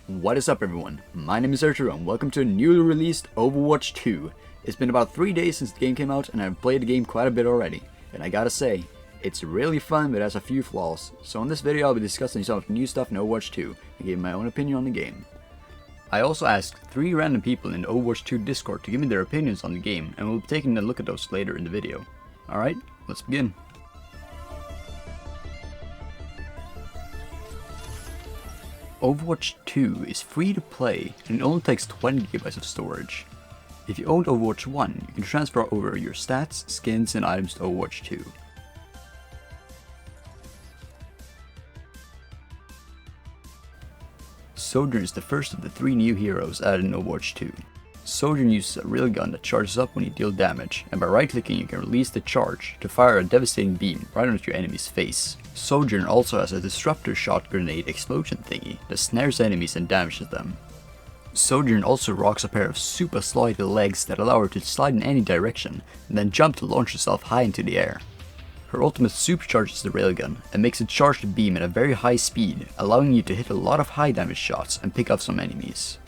What is up everyone, my name is Ertorew and welcome to a newly released Overwatch 2. It's been about 3 days since the game came out and I've played the game quite a bit already. And I gotta say, it's really fun but it has a few flaws. So in this video I'll be discussing some of the new stuff in Overwatch 2 and giving my own opinion on the game. I also asked 3 random people in the Overwatch 2 Discord to give me their opinions on the game and we'll be taking a look at those later in the video. Alright, let's begin. Overwatch 2 is free to play and it only takes 20 GB of storage. If you owned Overwatch 1, you can transfer over your stats, skins and items to Overwatch 2. Sojourn is the first of the 3 new heroes added in Overwatch 2. Sojourn uses a railgun that charges up when you deal damage, and by right clicking you can release the charge to fire a devastating beam right onto your enemy's face. Sojourn also has a disruptor shot grenade explosion thingy that snares enemies and damages them. Sojourn also rocks a pair of super slidey legs that allow her to slide in any direction and then jump to launch herself high into the air. Her ultimate supercharges the railgun and makes it charge the beam at a very high speed, allowing you to hit a lot of high damage shots and pick off some enemies.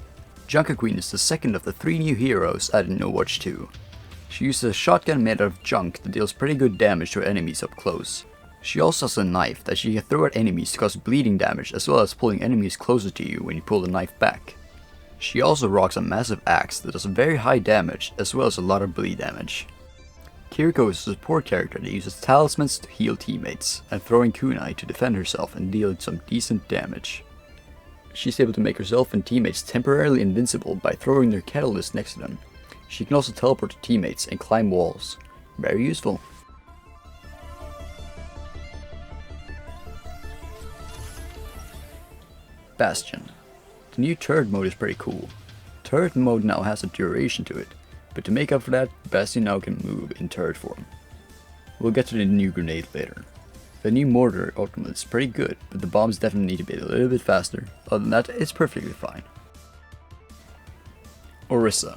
Junker Queen is the second of the 3 new heroes added in Overwatch 2. She uses a shotgun made out of junk that deals pretty good damage to her enemies up close. She also has a knife that she can throw at enemies to cause bleeding damage as well as pulling enemies closer to you when you pull the knife back. She also rocks a massive axe that does very high damage as well as a lot of bleed damage. Kiriko is a support character that uses talismans to heal teammates and throwing kunai to defend herself and deal some decent damage. She's able to make herself and teammates temporarily invincible by throwing their catalyst next to them. She can also teleport to teammates and climb walls. Very useful. Bastion. The new turret mode is pretty cool. Turret mode now has a duration to it, but to make up for that, Bastion now can move in turret form. We'll get to the new grenade later. The new mortar ultimate is pretty good, but the bombs definitely need to be a little bit faster. Other than that, it's perfectly fine. Orisa.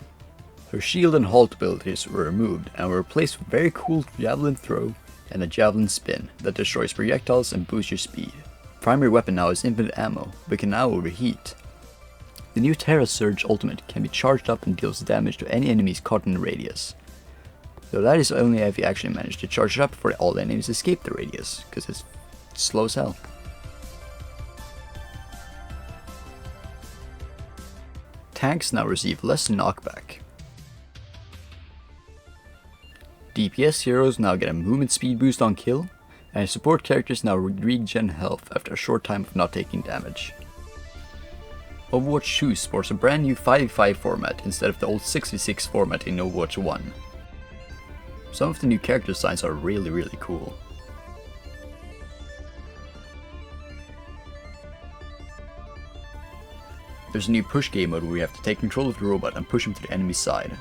Her shield and halt abilities were removed and were replaced with a very cool javelin throw and a javelin spin that destroys projectiles and boosts your speed. Primary weapon now is infinite ammo, but can now overheat. The new Terra Surge ultimate can be charged up and deals damage to any enemies caught in the radius. Though that is only if you actually manage to charge it up before all the enemies escape the radius, because it's slow as hell. Tanks now receive less knockback. DPS heroes now get a movement speed boost on kill, and support characters now regen health after a short time of not taking damage. Overwatch 2 sports a brand new 5v5 format instead of the old 6v6 format in Overwatch 1. Some of the new character designs are really cool. There's a new push game mode where you have to take control of the robot and push him to the enemy side.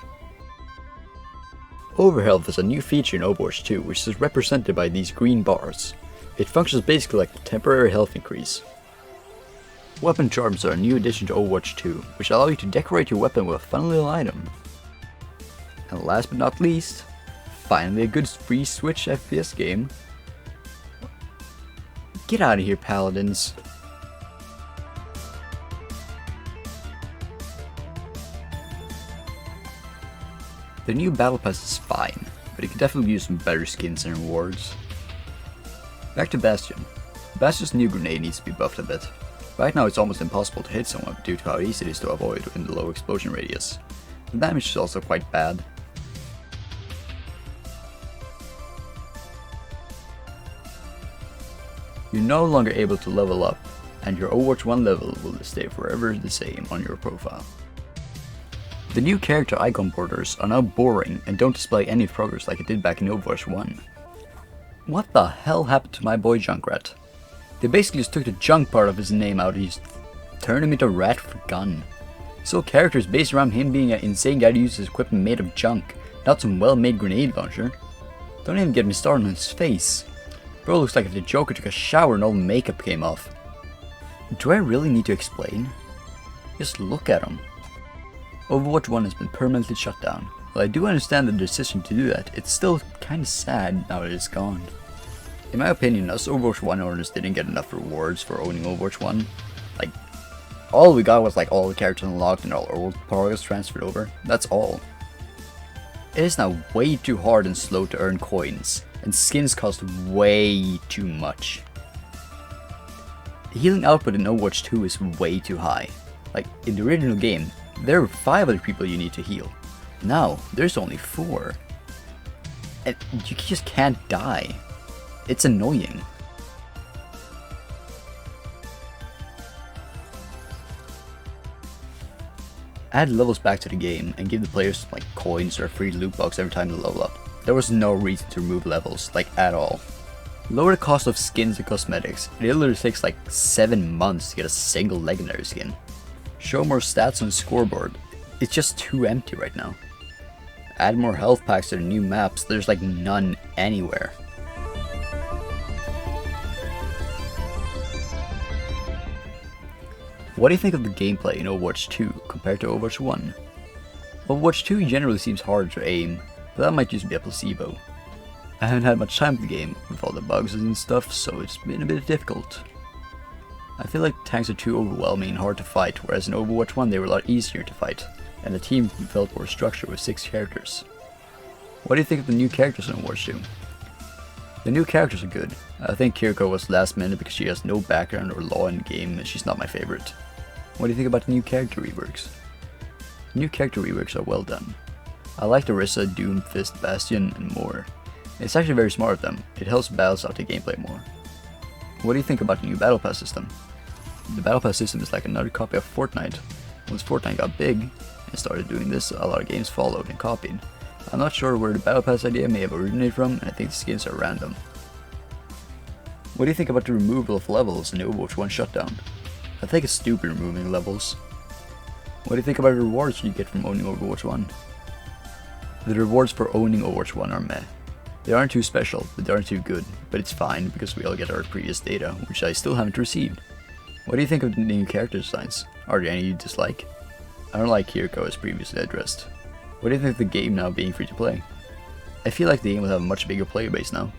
Overhealth is a new feature in Overwatch 2 which is represented by these green bars. It functions basically like a temporary health increase. Weapon charms are a new addition to Overwatch 2 which allow you to decorate your weapon with a fun little item. And last but not least, finally a good free Switch FPS game. Get out of here, Paladins. The new Battle Pass is fine, but it could definitely use some better skins and rewards. Back to Bastion. Bastion's new grenade needs to be buffed a bit. Right now it's almost impossible to hit someone due to how easy it is to avoid in the low explosion radius. The damage is also quite bad. You're no longer able to level up, and your Overwatch 1 level will stay forever the same on your profile. The new character icon borders are now boring and don't display any progress like it did back in Overwatch 1. What the hell happened to my boy Junkrat? They basically just took the junk part of his name out and just turned him into Rat for Gun. This whole character is based around him being an insane guy who uses equipment made of junk, not some well-made grenade launcher. Don't even get me started on his face. Bro looks like if the Joker took a shower and all the makeup came off. Do I really need to explain? Just look at him. Overwatch 1 has been permanently shut down. While I do understand the decision to do that, it's still kinda sad now that it's gone. In my opinion, us Overwatch 1 owners didn't get enough rewards for owning Overwatch 1. Like, All we got was like all the characters unlocked and all old progress transferred over. That's all. It is now way too hard and slow to earn coins, and skins cost way too much. The healing output in Overwatch 2 is way too high. Like, in the original game, there were 5 other people you need to heal. Now, there's only 4. And you just can't die. It's annoying. Add levels back to the game and give the players like coins or a free loot box every time they level up. There was no reason to remove levels, like at all. Lower the cost of skins and cosmetics. It literally takes like 7 months to get a single legendary skin. Show more stats on the scoreboard. It's just too empty right now. Add more health packs to the new maps. There's like none anywhere. What do you think of the gameplay in Overwatch 2 compared to Overwatch 1? Overwatch 2 generally seems harder to aim, but that might just be a placebo. I haven't had much time with the game with all the bugs and stuff, so it's been a bit difficult. I feel like tanks are too overwhelming and hard to fight, whereas in Overwatch 1 they were a lot easier to fight, and the team felt more structured with 6 characters. What do you think of the new characters in Overwatch 2? The new characters are good. I think Kiriko was last minute because she has no background or lore in the game and she's not my favorite. What do you think about the new character reworks? The new character reworks are well done. I like the Orisa, Doomfist, Bastion and more. It's actually very smart of them. It helps balance out the gameplay more. What do you think about the new Battle Pass system? The Battle Pass system is like another copy of Fortnite. Once Fortnite got big and started doing this, a lot of games followed and copied. I'm not sure where the Battle Pass idea may have originated from, and I think the skins are random. What do you think about the removal of levels in the Overwatch 1 shutdown? I think it's stupid removing levels. What do you think about the rewards you get from owning Overwatch 1? The rewards for owning Overwatch 1 are meh. They aren't too special, but they aren't too good, but it's fine because we all get our previous data, which I still haven't received. What do you think of the new character designs? Are there any you dislike? I don't like Kiriko as previously addressed. What do you think of the game now being free to play? I feel like the game will have a much bigger player base now.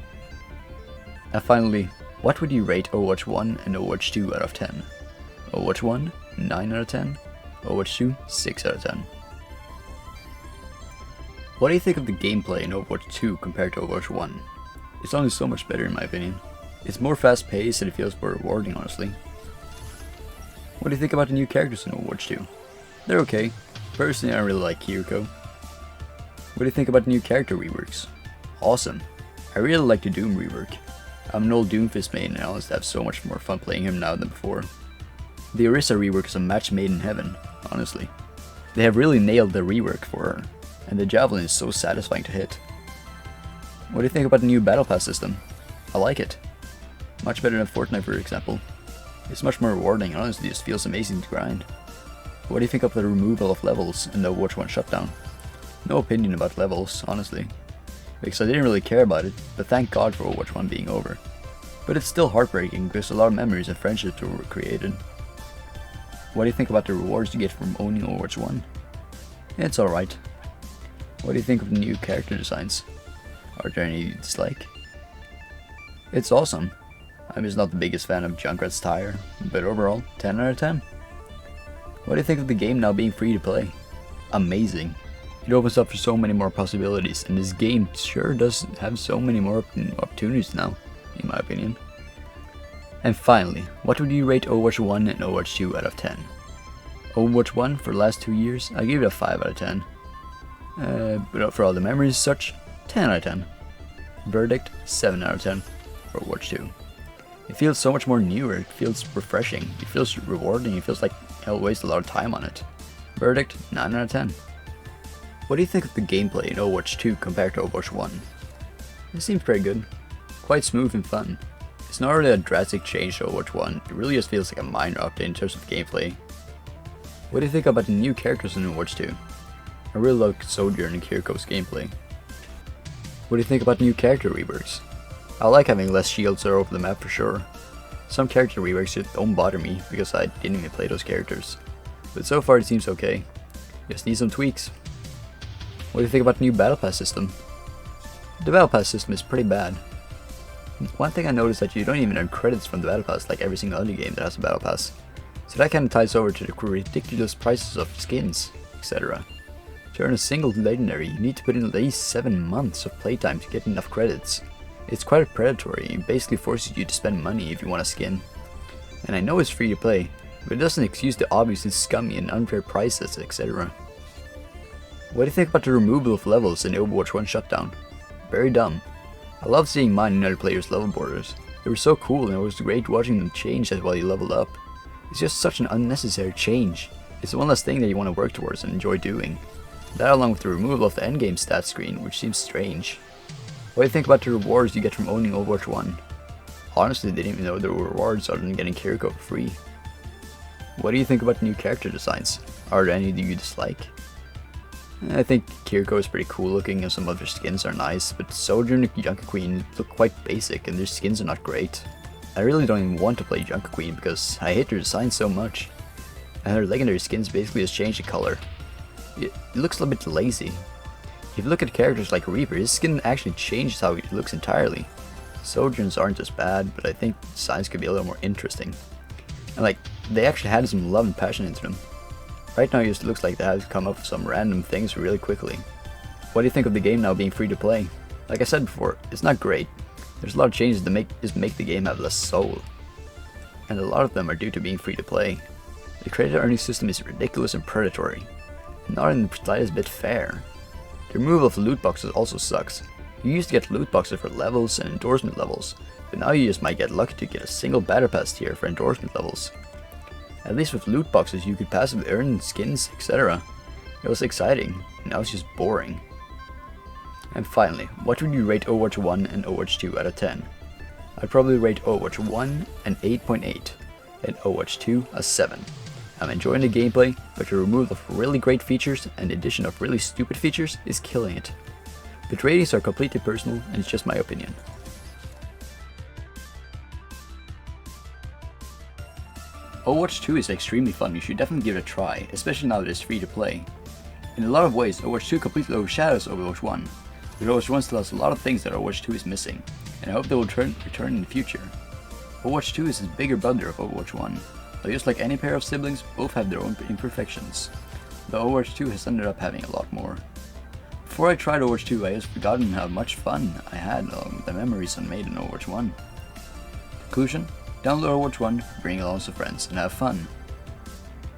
And finally, what would you rate Overwatch 1 and Overwatch 2 out of 10? Overwatch 1, 9 out of 10. Overwatch 2, 6 out of 10. What do you think of the gameplay in Overwatch 2 compared to Overwatch 1? It's only so much better in my opinion. It's more fast paced and it feels more rewarding honestly. What do you think about the new characters in Overwatch 2? They're okay. Personally I don't really like Kiriko. What do you think about the new character reworks? Awesome. I really like the Doom rework. I'm an old Doomfist main and I honestly have so much more fun playing him now than before. The Orisa rework is a match made in heaven, honestly. They have really nailed the rework for her, and the Javelin is so satisfying to hit. What do you think about the new Battle Pass system? I like it. Much better than Fortnite for example. It's much more rewarding and honestly just feels amazing to grind. What do you think of the removal of levels in the Overwatch 1 shutdown? No opinion about levels, honestly. Because I didn't really care about it, but thank God for Overwatch 1 being over. But it's still heartbreaking because a lot of memories and friendships were created. What do you think about the rewards you get from owning Overwatch 1? It's alright. What do you think of the new character designs? Are there any you dislike? It's awesome. I'm just not the biggest fan of Junkrat's tire, but overall, 10 out of 10. What do you think of the game now being free to play? Amazing. It opens up for so many more possibilities, and this game sure does have so many more opportunities now, in my opinion. And finally, what would you rate Overwatch 1 and Overwatch 2 out of 10? Overwatch 1 for the last 2 years, I give it a 5 out of 10. But for all the memories and such, 10 out of 10. Verdict, 7 out of 10 for Overwatch 2. It feels so much more newer, it feels refreshing, it feels rewarding, it feels like I'll waste a lot of time on it. Verdict, 9 out of 10. What do you think of the gameplay in Overwatch 2 compared to Overwatch 1? It seems pretty good. Quite smooth and fun. It's not really a drastic change to Overwatch 1, it really just feels like a minor update in terms of gameplay. What do you think about the new characters in Overwatch 2? I really like Sojourn and Kiriko's gameplay. What do you think about new character reworks? I like having less shields all over the map for sure. Some character reworks just don't bother me because I didn't even play those characters. But so far it seems okay. Just need some tweaks. What do you think about the new Battle Pass system? The Battle Pass system is pretty bad. One thing I noticed is that you don't even earn credits from the Battle Pass like every single other game that has a Battle Pass. So that kind of ties over to the ridiculous prices of skins, etc. To earn a single legendary, you need to put in at least 7 months of playtime to get enough credits. It's quite predatory, and basically forces you to spend money if you want a skin. And I know it's free to play, but it doesn't excuse the obviously scummy and unfair prices, etc. What do you think about the removal of levels in the Overwatch 1 shutdown? Very dumb. I love seeing mine and other players' level borders. They were so cool and it was great watching them change as while you leveled up. It's just such an unnecessary change. It's one less thing that you want to work towards and enjoy doing. That along with the removal of the endgame stats screen, which seems strange. What do you think about the rewards you get from owning Overwatch 1? Honestly, they didn't even know there were rewards other than getting Kiriko for free. What do you think about the new character designs? Are there any that you dislike? I think Kiriko is pretty cool looking and some other skins are nice, but Soldier and Junker Queen look quite basic and their skins are not great. I really don't even want to play Junker Queen because I hate their design so much. And her legendary skins basically just change the color. It looks a little bit lazy. If you look at characters like Reaper, his skin actually changes how he looks entirely. Sojourners aren't as bad, but I think designs could be a little more interesting. And like, they actually had some love and passion into them. Right now it just looks like they have to come up with some random things really quickly. What do you think of the game now being free to play? Like I said before, it's not great. There's a lot of changes that make the game have less soul. And a lot of them are due to being free to play. The credit earning system is ridiculous and predatory. Not in the slightest bit fair. The removal of loot boxes also sucks. You used to get loot boxes for levels and endorsement levels, but now you just might get lucky to get a single battle pass tier for endorsement levels. At least with loot boxes you could passively earn skins, etc. It was exciting, now it's just boring. And finally, what would you rate Overwatch 1 and Overwatch 2 out of 10? I'd probably rate Overwatch 1 an 8.8 and Overwatch 2 a 7. I'm enjoying the gameplay, but the removal of really great features and the addition of really stupid features is killing it. But ratings are completely personal and it's just my opinion. Overwatch 2 is extremely fun, you should definitely give it a try, especially now that it's free to play. In a lot of ways, Overwatch 2 completely overshadows Overwatch 1, but Overwatch 1 still has a lot of things that Overwatch 2 is missing, and I hope they will return in the future. Overwatch 2 is a bigger brother of Overwatch 1, but just like any pair of siblings, both have their own imperfections, though Overwatch 2 has ended up having a lot more. Before I tried Overwatch 2, I had forgotten how much fun I had along with the memories I made in Overwatch 1. Conclusion? Download Overwatch 1, bring along some friends, and have fun.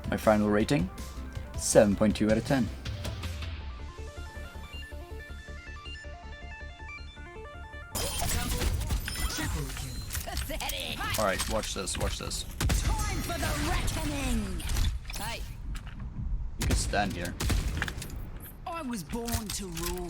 My final rating? 7.2 out of 10. Alright, watch this, watch this. Time for the reckoning! Hey. You can stand here. I was born to rule.